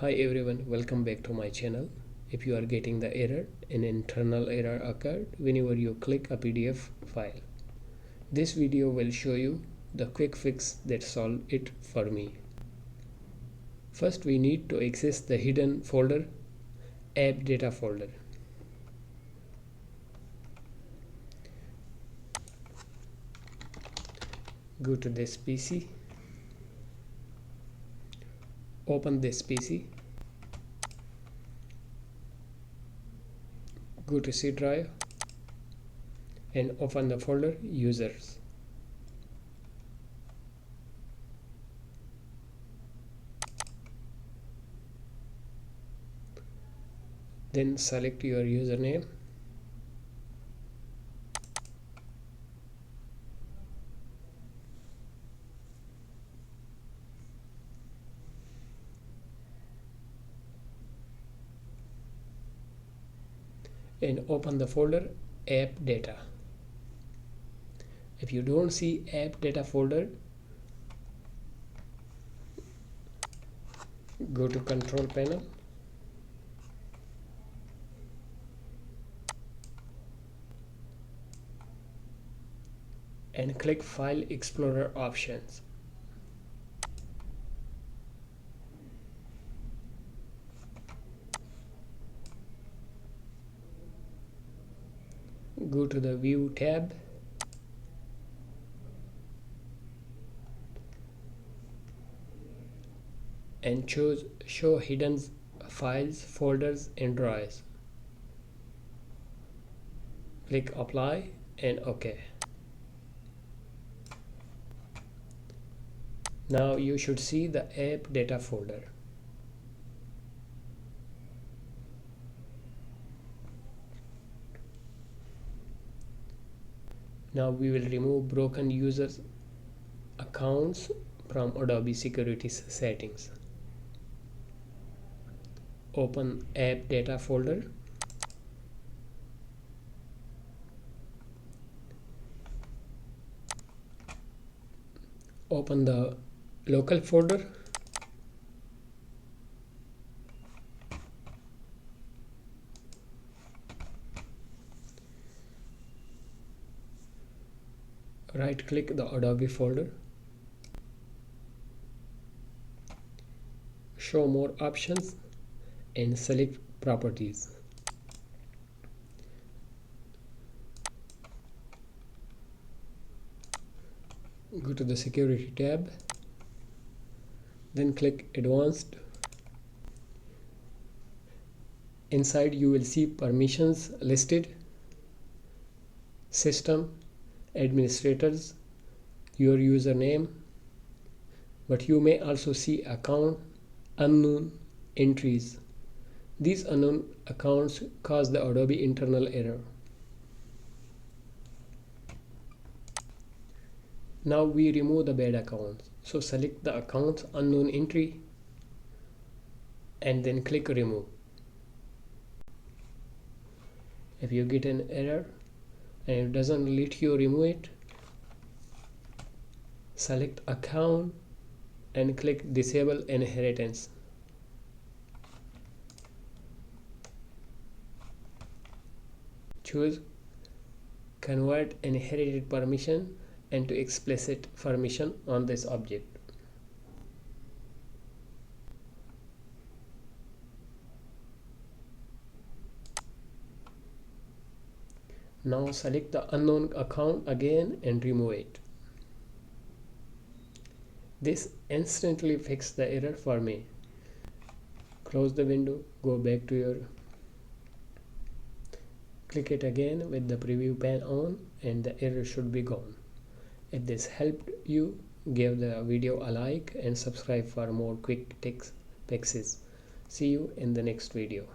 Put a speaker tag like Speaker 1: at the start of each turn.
Speaker 1: Hi everyone, welcome back to my channel. If you are getting the error, an internal error occurred whenever you click a PDF file. This video will show you the quick fix that solved it for me. First we need to access the hidden folder, AppData folder. Go to this PC. Open this PC. Go to C drive and open the folder users. Then select your username. And open the folder AppData. If you don't see AppData folder, go to Control Panel and click File Explorer options. Go to the View tab and choose Show Hidden Files, Folders and Drives. Click Apply and OK. Now you should see the AppData folder. Now we will remove broken users accounts from Adobe security settings. Open AppData folder. Open the local folder. Right click the Adobe folder. Show more options and select properties. Go to the security tab, then click advanced. Inside you will see permissions listed, system, administrators, your username, but you may also see account unknown entries. These unknown accounts cause the Adobe internal error. Now we remove the bad accounts. So select the accounts unknown entry and then click remove. If you get an error and it doesn't let you remove it, select account and click disable inheritance. Choose convert inherited permission into explicit permission on this object. Now select the unknown account again and remove it. This instantly fixed the error for me. Close the window, go back to your, click it again with the preview pane on and the error should be gone. If this helped you, give the video a like and subscribe for more quick fixes. See you in the next video.